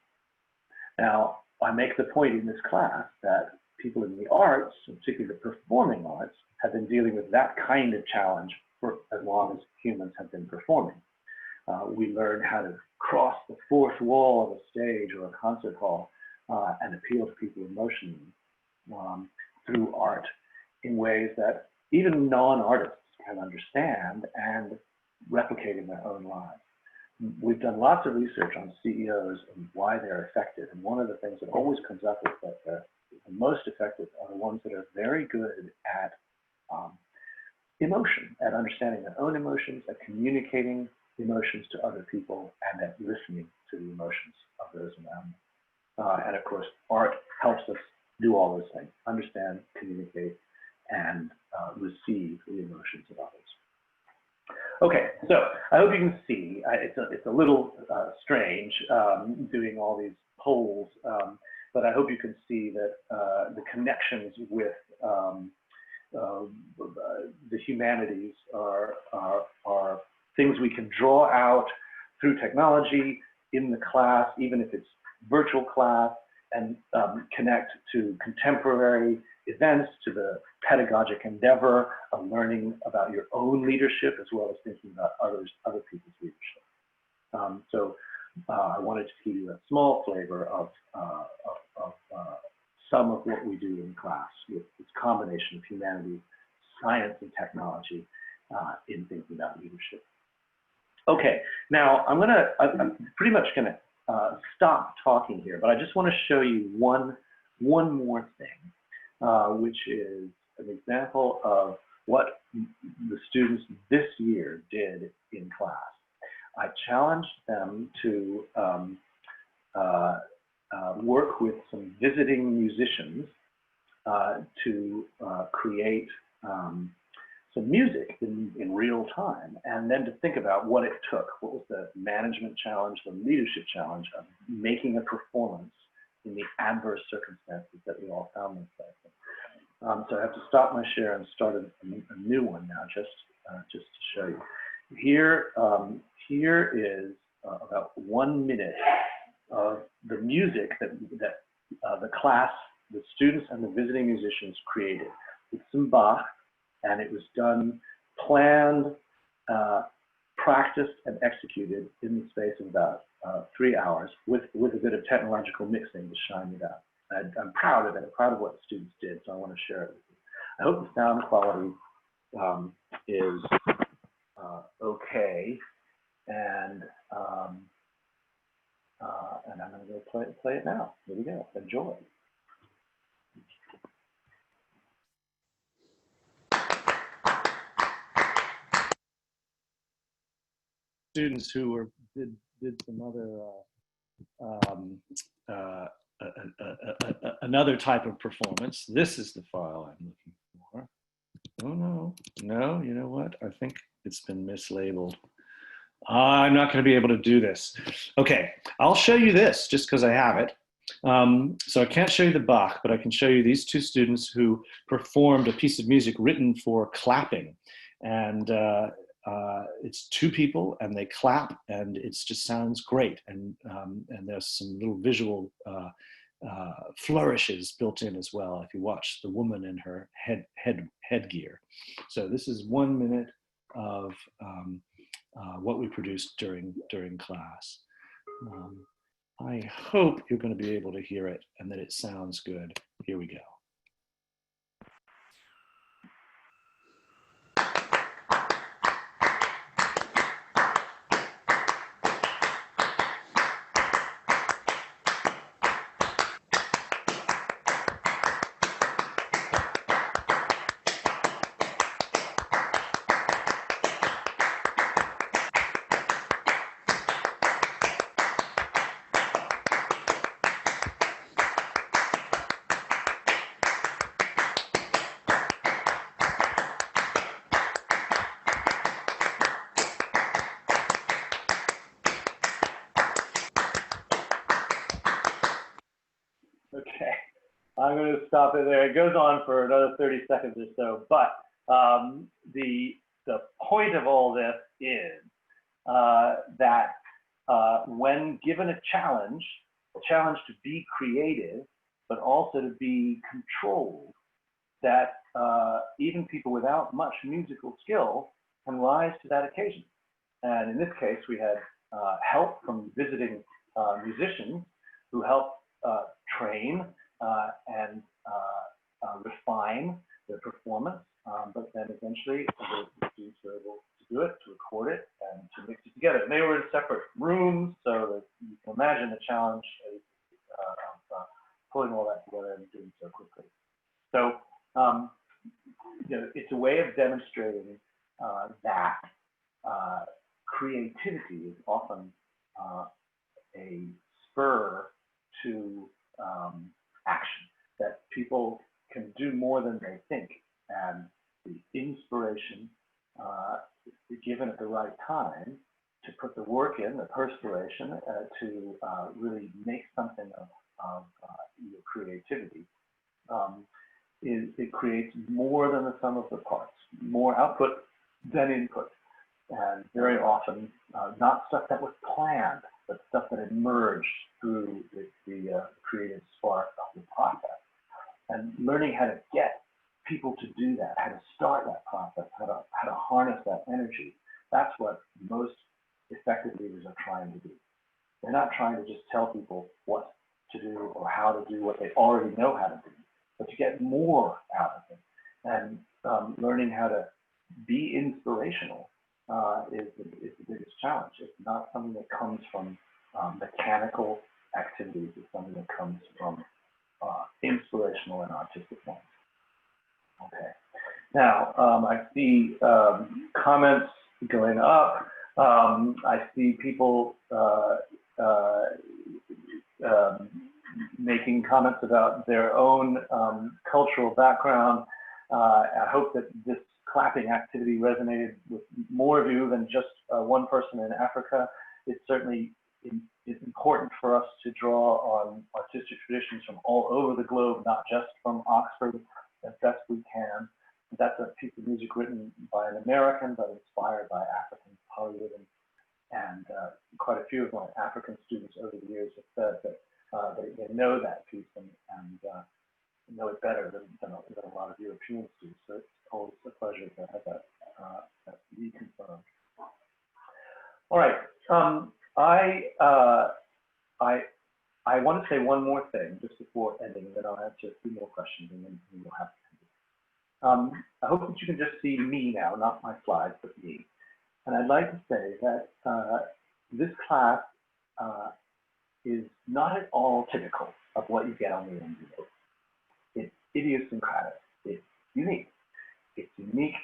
Now, I make the point in this class that people in the arts, particularly the performing arts, have been dealing with that kind of challenge for as long as humans have been performing. We learn how to cross the fourth wall of a stage or a concert hall and appeal to people emotionally through art in ways that even non-artists can understand and replicate in their own lives. We've done lots of research on CEOs and why they're effective. And one of the things that always comes up is that the most effective are the ones that are very good at emotion, at understanding their own emotions, at communicating emotions to other people, and at listening to the emotions of those around them. And of course, art helps us do all those things: understand, communicate, and receive the emotions of others. Okay, so I hope you can see, it's a little strange doing all these polls, but I hope you can see that the connections with the humanities are things we can draw out through technology in the class, even if it's virtual class, and connect to contemporary events, to the pedagogic endeavor of learning about your own leadership, as well as thinking about other people's leadership. So I wanted to give you a small flavor of some of what we do in class with this combination of humanities, science, and technology in thinking about leadership. Okay, now I'm pretty much gonna stop talking here, but I just want to show you one more thing, which is an example of what the students this year did in class. I challenged them to work with some visiting musicians to create some music in real time, and then to think about what it took. What was the management challenge, the leadership challenge of making a performance in the adverse circumstances that we all found themselves in. So I have to stop my share and start a new one now, just to show you. Here is about 1 minute of the music that the class, the students and the visiting musicians created. It's some Bach, and it was done, planned, practiced, and executed in the space of about 3 hours with a bit of technological mixing to shine it up. I'm proud of it. I'm proud of what the students did, so I want to share it with you. I hope the sound quality is okay, and I'm going to go play it now. Here we go. Enjoy. Students who did some other another type of performance. This is the file I'm looking for. Oh no, you know what? I think it's been mislabeled. I'm not going to be able to do this. Okay, I'll show you this just because I have it. So I can't show you the Bach, but I can show you these two students who performed a piece of music written for clapping. And it's two people and they clap, and it just sounds great. And there's some little visual flourishes built in as well if you watch the woman in her headgear. So this is 1 minute of what we produced during class. I hope you're going to be able to hear it and that it sounds good. Here we go. Okay, I'm going to stop it there. It goes on for another 30 seconds or so, but the point of all this is that when given a challenge to be creative, but also to be controlled, that even people without much musical skill can rise to that occasion. And in this case, we had help from visiting musicians who helped train and refine their performance, but then eventually the students were able to do it, to record it, and to mix it together. And they were in separate rooms, so that you can imagine the challenge of pulling all that together and doing so quickly. So, you know, it's a way of demonstrating that creativity is often a spur to action, that people can do more than they think, and the inspiration is given at the right time to put the work in, the perspiration, to really make something of your creativity. It creates more than the sum of the parts, more output than input, and very often not stuff that was planned, but stuff that emerged through the creative spark of the process. And learning how to get people to do that, how to start that process, how to harness that energy, that's what most effective leaders are trying to do. They're not trying to just tell people what to do or how to do what they already know how to do, but to get more out of it. And learning how to be inspirational is the biggest challenge. It's not something that comes from mechanical activities. It's something that comes from inspirational and artistic ones. Okay. Now, I see comments going up. I see people making comments about their own cultural background. I hope that this clapping activity resonated with more of you than just one person in Africa. It's certainly important for us to draw on artistic traditions from all over the globe, not just from Oxford, as best we can. That's a piece of music written by an American, but inspired by African Hollywood. And quite a few of my African students over the years have said that they know that piece and know it better than a lot of Europeans do. So it's always a pleasure to have that reconfirmed. All right. I want to say one more thing just before ending, and then I'll answer a few more questions, and then we'll have to end. I hope that you can just see me now, not my slides, but me. And I'd like to say that this class is not at all typical of what you get on the MBA. It's idiosyncratic. It's unique. It's unique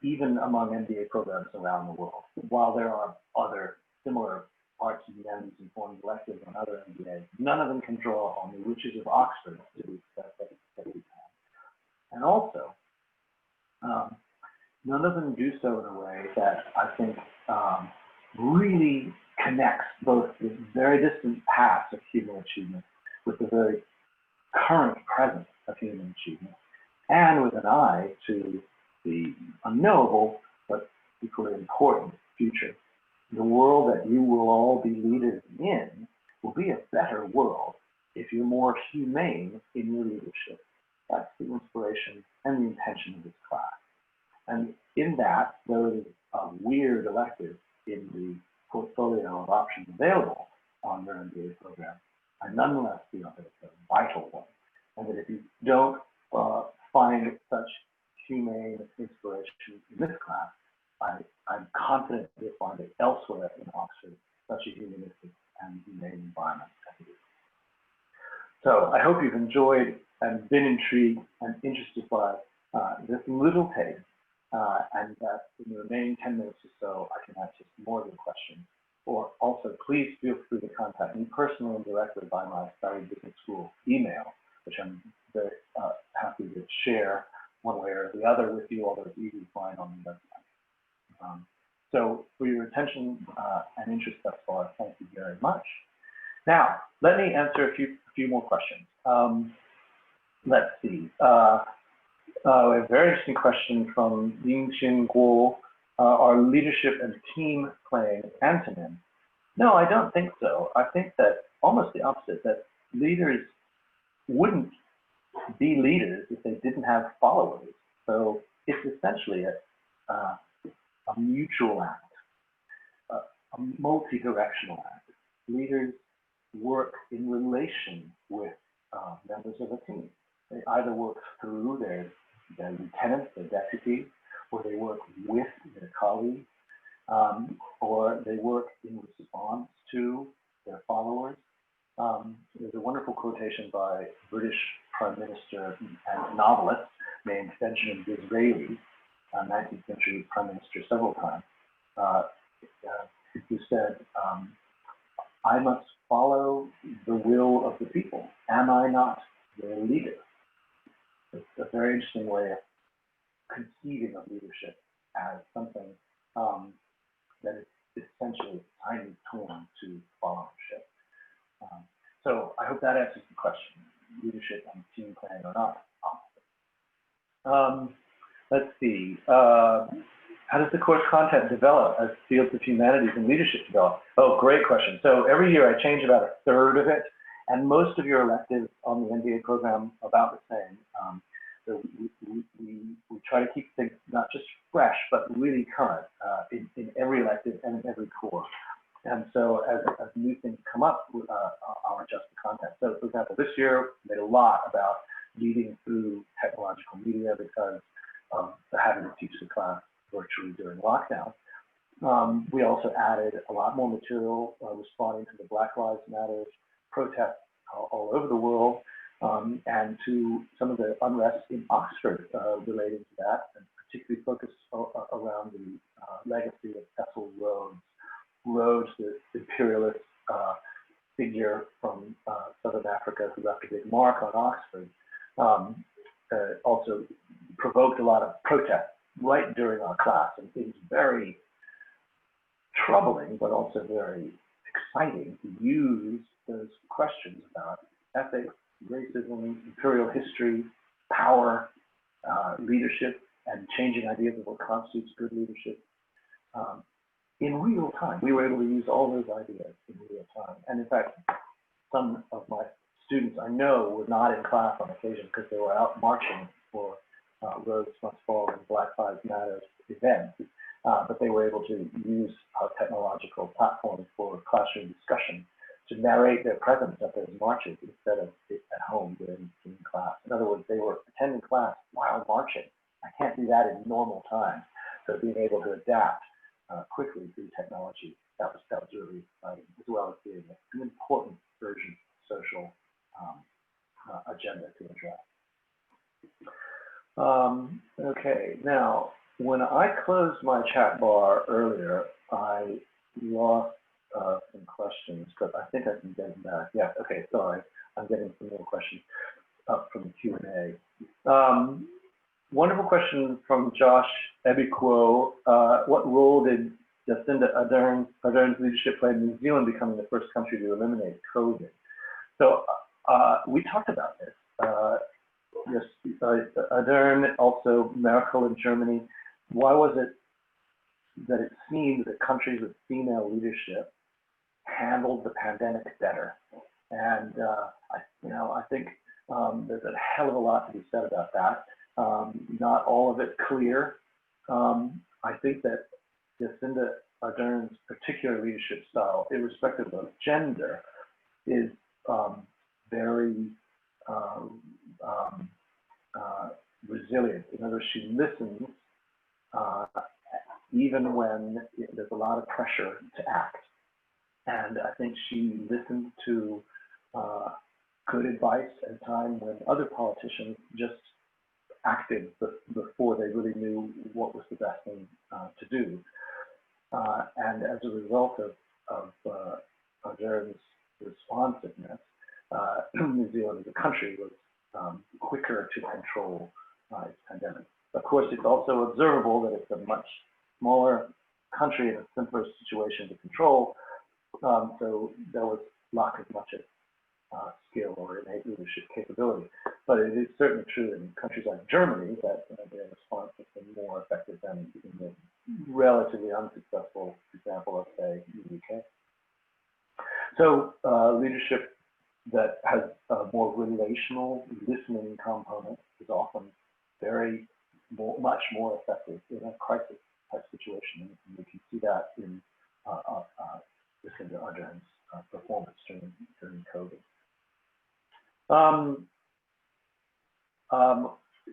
even among MBA programs around the world. While there are other similar arts and humanities and forms electives on other MBAs, none of them can draw on the riches of Oxford to the extent that we can. And also, none of them do so in a way that I think really connects both the very distant past of human achievement with the very current present of human achievement, and with an eye to the unknowable but equally important future. The world that you will all be leaders in will be a better world if you're more humane in your leadership. That's the inspiration and the intention of this class. And in that, though it is a weird elective in the portfolio of options available on your MBA program, I nonetheless feel that it's a vital one. And that if you don't find such humane inspiration in this class, I'm confident you'll find it elsewhere in Oxford, such a humanistic and humane environment as it is. So I hope you've enjoyed and been intrigued and interested by this little taste, and that in the remaining 10 minutes or so, I can answer more of your questions. Or also, please feel free to contact me personally and directly by my Saïd Business School email, which I'm very happy to share one way or the other with you, although it's easy to find on the website. So for your attention and interest thus far, thank you very much. Now, let me answer a few more questions. Let's see. A very interesting question from Ying Xin Guo. Are leadership and team playing antonyms? No, I don't think so. I think that almost the opposite, that leaders wouldn't be leaders if they didn't have followers. So it's essentially a mutual act. a multi-directional act. Leaders work in relation with members of a team. They either work through their lieutenants, their deputies, or they work with their colleagues, or they work in response to their followers. There's a wonderful quotation by British Prime Minister and novelist named Benjamin Disraeli, 19th century Prime Minister several times, who said, I must follow the will of the people. Am I not their leader? It's a very interesting way of conceiving of leadership as something that is essentially tiny twin to followership. So I hope that answers the question, leadership and team planning or not. Let's see. How does the course content develop as fields of humanities and leadership develop? Oh, great question. So every year I change about a third of it, and most of your electives on the MBA program are about the same. So we try to keep things not just fresh, but really current in every elective and in every course. And so as new things come up, I'll adjust the content. So for example, this year we made a lot about leading through technological media because of having to teach the class virtually during lockdown. We also added a lot more material responding to the Black Lives Matter protests all over the world, and to some of the unrest in Oxford relating to that, and particularly focused around the legacy of Cecil Rhodes. Rhodes, the imperialist figure from Southern Africa who left a big mark on Oxford, also provoked a lot of protest right during our class, and it was very troubling, but also very exciting to use those questions about ethics, racism, imperial history, power, leadership, and changing ideas of what constitutes good leadership in real time. We were able to use all those ideas in real time. And in fact, some of my students I know were not in class on occasion because they were out marching for Rhodes Must Fall and Black Lives Matter events, but they were able to use our technological platform for classroom discussion to narrate their presence at those marches instead of at home during class. In other words, they were attending class while marching. I can't do that in normal times. So being able to adapt quickly through technology, that was really exciting, as well as being an important version of social agenda to address. Okay, now when I closed my chat bar earlier, I lost some questions, but I think I can get them back. Yeah, okay, sorry. I'm getting some more questions up from the Q&A. Wonderful question from Josh Ebiquo. What role did Jacinda Ardern's leadership play in New Zealand becoming the first country to eliminate COVID? So we talked about this. Yes, Ardern, also Merkel in Germany. Why was it that it seemed that countries with female leadership handled the pandemic better? And I think there's a hell of a lot to be said about that. Not all of it clear. I think that Jacinda Ardern's particular leadership style, irrespective of gender, is very resilient. In other words, she listens even when there's a lot of pressure to act. And I think she listened to good advice at a time when other politicians just acted before they really knew what was the best thing to do. And as a result of Ardern's responsiveness, New Zealand as a country was quicker to control its pandemic. Of course, it's also observable that it's a much smaller country and a simpler situation to control, so there was lack of much skill or innate leadership capability. But it is certainly true in countries like Germany that their response has been more effective than in the relatively unsuccessful example of, say, the UK. So leadership that has a more relational listening component is often much more effective in a crisis type situation. And we can see that in Jacinda Ardern's performance during COVID. Um,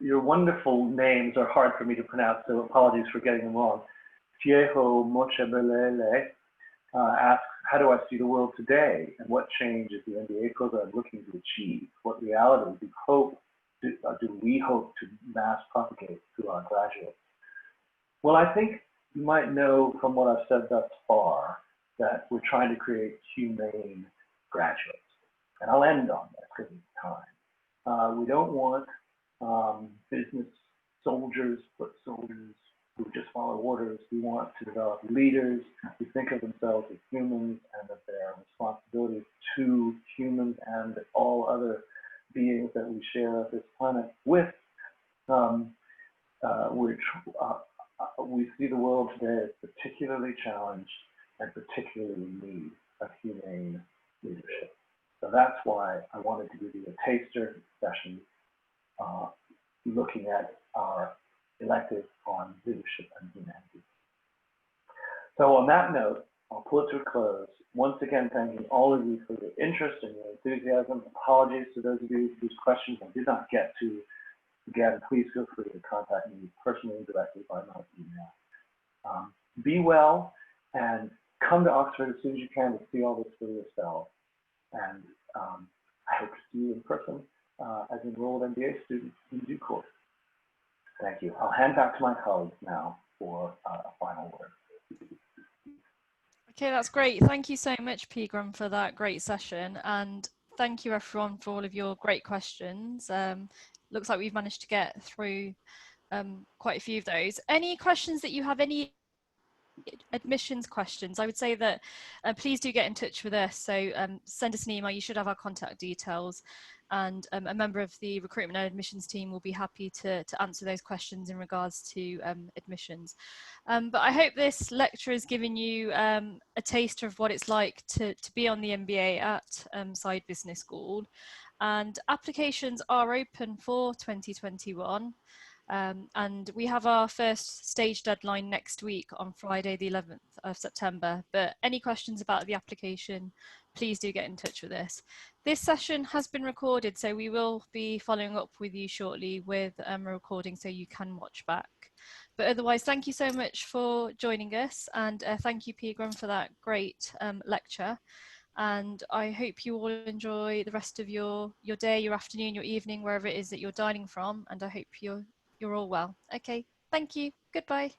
your wonderful names are hard for me to pronounce, so apologies for getting them wrong. Tieho Mochebelele asks, how do I see the world today, and what change is the MBA program looking to achieve? What realities do we hope to mass propagate to our graduates? Well, I think you might know from what I've said thus far that we're trying to create humane graduates. And I'll end on this because it's time. We don't want business soldiers, foot soldiers who just follow orders. We want to develop leaders who think of themselves as humans and of their responsibilities to humans and all other beings that we share this planet with. We see the world today as particularly challenged and particularly in need of humane leadership. So that's why I wanted to give you a taster session looking at our elective on leadership and humanity. So on that note, I'll pull it to a close. Once again, thanking all of you for your interest and your enthusiasm. Apologies to those of you whose questions I did not get to. Again, please feel free to contact me personally and directly by my email. Be well and come to Oxford as soon as you can to see all this for yourself. And I hope to see you in person as enrolled MBA students in due course. Thank you. I'll hand back to my colleagues now for a final word. Okay, that's great. Thank you so much, Pegram, for that great session. And thank you, everyone, for all of your great questions. Looks like we've managed to get through quite a few of those. Any questions that you have, any admissions questions, I would say that please do get in touch with us. So send us an email. You should have our contact details, and a member of the recruitment and admissions team will be happy to answer those questions in regards to admissions. But I hope this lecture has given you a taster of what it's like to be on the MBA at Saïd Business School. And applications are open for 2021. And we have our first stage deadline next week on Friday, the 11th of September. But any questions about the application, please do get in touch with us. This session has been recorded, so we will be following up with you shortly with a recording so you can watch back. But otherwise, thank you so much for joining us, and thank you, Pegram, for that great lecture. And I hope you all enjoy the rest of your day, your afternoon, your evening, wherever it is that you're dining from, and I hope you're all well. Okay, thank you. Goodbye.